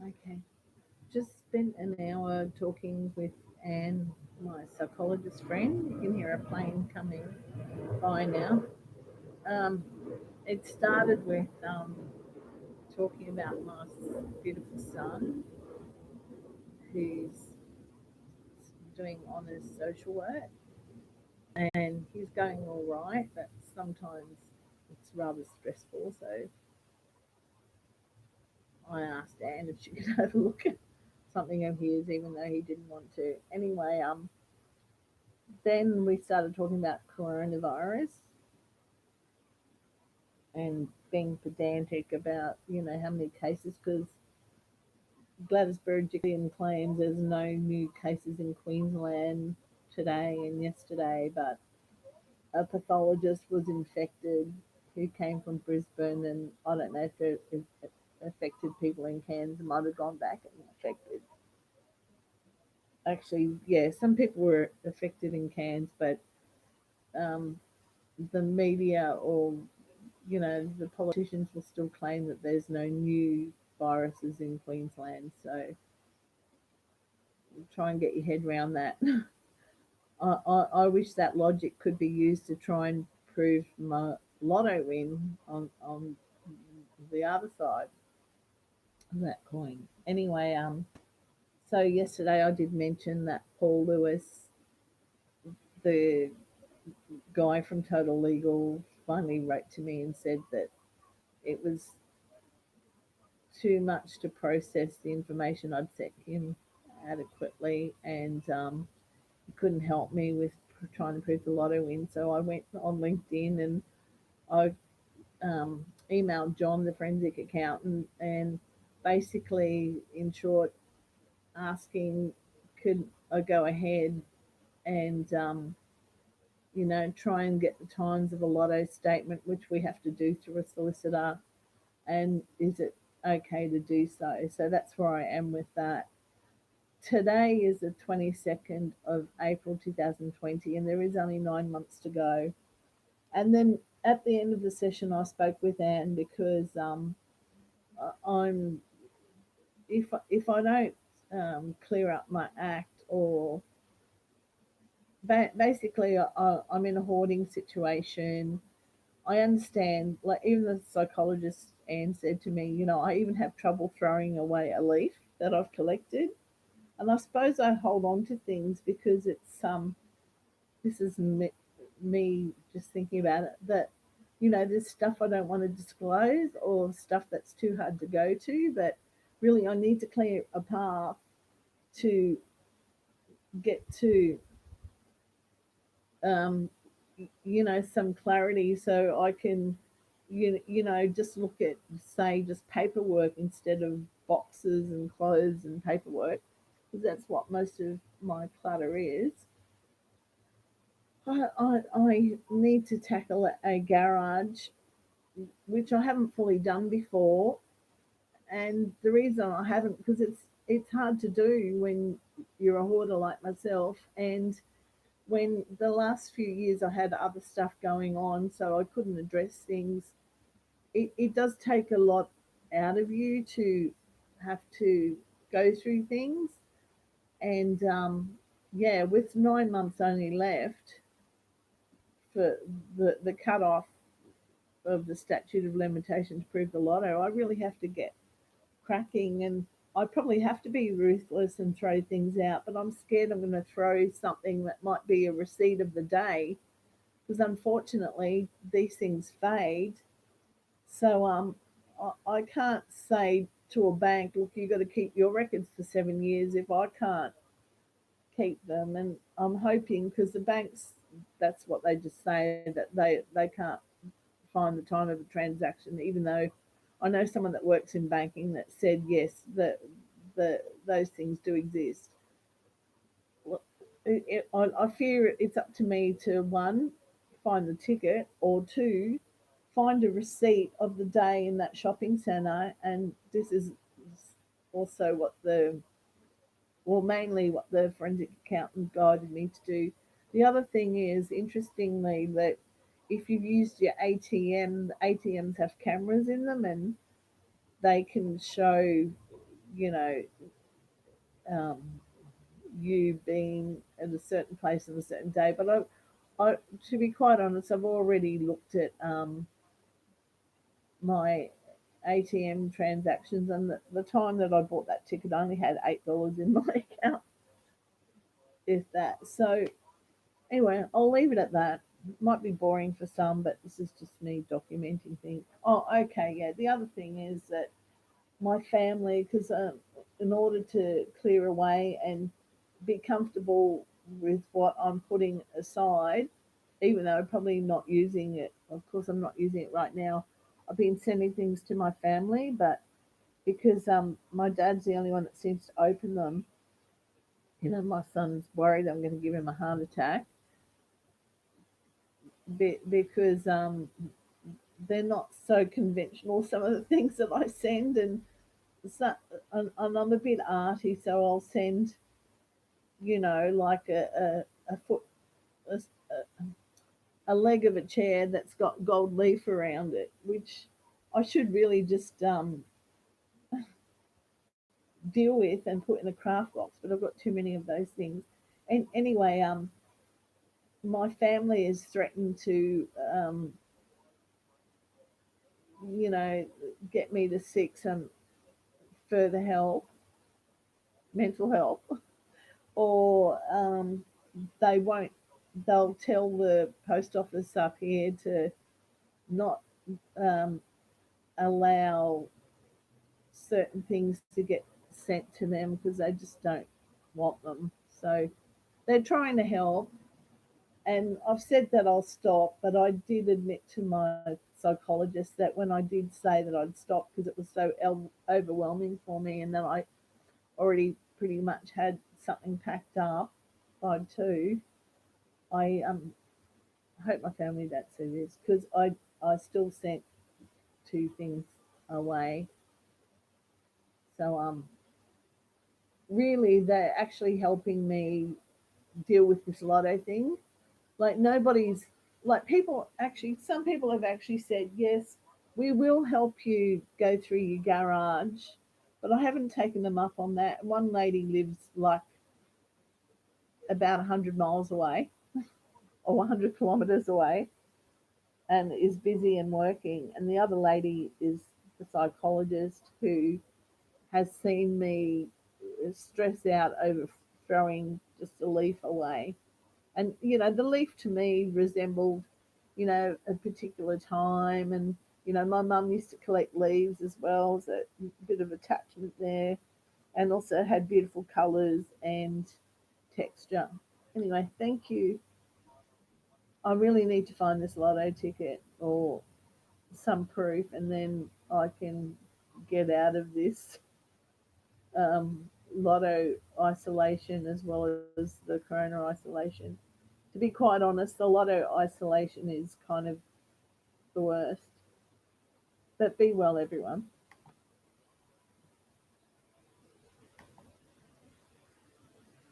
Okay. Just spent an hour talking with Anne, my psychologist friend. You can hear a plane coming by now. Um, it started with talking about my beautiful son who's doing honours social work, and he's going all right, but sometimes it's rather stressful. So I asked Anne if she could have a look at something of his, even though he didn't want to. Anyway, then we started talking about coronavirus and being pedantic about how many cases, because Gladys Berejiklian claims there's no new cases in Queensland today and yesterday, but a pathologist was infected who came from Brisbane, and I don't know if it affected people in Cairns. It might have gone back and affected. Actually, yeah, some people were affected in Cairns, but um, the media or the politicians will still claim that there's no new viruses in Queensland. So try and get your head around that. I wish that logic could be used to try and prove my lotto win on the other side of that coin. Anyway, so yesterday I did mention that Paul Lewis, the guy from Total Legal, finally wrote to me and said that it was too much to process the information I'd sent him adequately, and he couldn't help me with trying to prove the lotto win. So I went on LinkedIn and I emailed John, the forensic accountant, and basically, in short, asking could I go ahead and try and get the times of a lotto statement, which we have to do through a solicitor, and is it okay to do so? So that's where I am with that. Today is the 22nd of April 2020, and there is only 9 months to go. And then at the end of the session, I spoke with Anne because I'm if I don't clear up my act, or basically I'm in a hoarding situation. I understand, like even the psychologist Anne said to me, I even have trouble throwing away a leaf that I've collected, and I suppose I hold on to things because it's this is me just thinking about it, that there's stuff I don't want to disclose or stuff that's too hard to go to, but really I need to clear a path to get to um, some clarity, so I can just look at, say, just paperwork instead of boxes and clothes and paperwork, because that's what most of my clutter is. I need to tackle a garage, which I haven't fully done before, and the reason I haven't, because it's hard to do when you're a hoarder like myself, and when the last few years I had other stuff going on, so I couldn't address things. It does take a lot out of you to have to go through things, and yeah, with 9 months only left for the cut off of the statute of limitations to prove the lotto, I really have to get cracking, and I probably have to be ruthless and throw things out, but I'm scared I'm going to throw something that might be a receipt of the day, because unfortunately these things fade. So I can't say to a bank, look, you've got to keep your records for 7 years if I can't keep them. And I'm hoping, because the banks, that's what they just say, that they can't find the time of a transaction, even though I know someone that works in banking that said yes, that those things do exist. Well, I fear it's up to me to, one, find the ticket, or two, find a receipt of the day in that shopping centre. And this is also what mainly what the forensic accountant guided me to do. The other thing is, interestingly, that if you've used your ATM, the ATMs have cameras in them, and they can show you know, um, you being at a certain place on a certain day. But I, to be quite honest, I've already looked at my ATM transactions, and the time that I bought that ticket, I only had $8 in my account, if that. So anyway, I'll leave it at that. Might be boring for some, but this is just me documenting things. Oh, okay, yeah. The other thing is that my family, because in order to clear away and be comfortable with what I'm putting aside, even though I'm probably not using it. Of course, I'm not using it right now. I've been sending things to my family, but because my dad's the only one that seems to open them, my son's worried I'm going to give him a heart attack because they're not so conventional. Some of the things that I send, so, and I'm a bit arty, so I'll send, like a foot, a, a leg of a chair that's got gold leaf around it, which I should really just deal with and put in a craft box, but I've got too many of those things. And anyway, my family is threatened to, you know, get me to seek some further help, mental help, or they won't. They'll tell the post office up here to not um, allow certain things to get sent to them because they just don't want them. So they're trying to help, and I've said that I'll stop, but I did admit to my psychologist that when I did say that I'd stop because it was so overwhelming for me, and that I already pretty much had something packed up by two, I hope my family don't see this because I still sent two things away. So really they're actually helping me deal with this lotto thing. Like nobody's like people actually some people have actually said, yes, we will help you go through your garage, but I haven't taken them up on that. One lady lives like about 100 miles away or 100 kilometers away and is busy and working, and the other lady is the psychologist who has seen me stress out over throwing just a leaf away. And the leaf to me resembled a particular time. And my mum used to collect leaves as well, so a bit of attachment there, and also had beautiful colors and texture. Anyway, thank you. I really need to find this lotto ticket or some proof, and then I can get out of this lotto isolation as well as the corona isolation. To be quite honest, the lotto isolation is kind of the worst. But be well, everyone.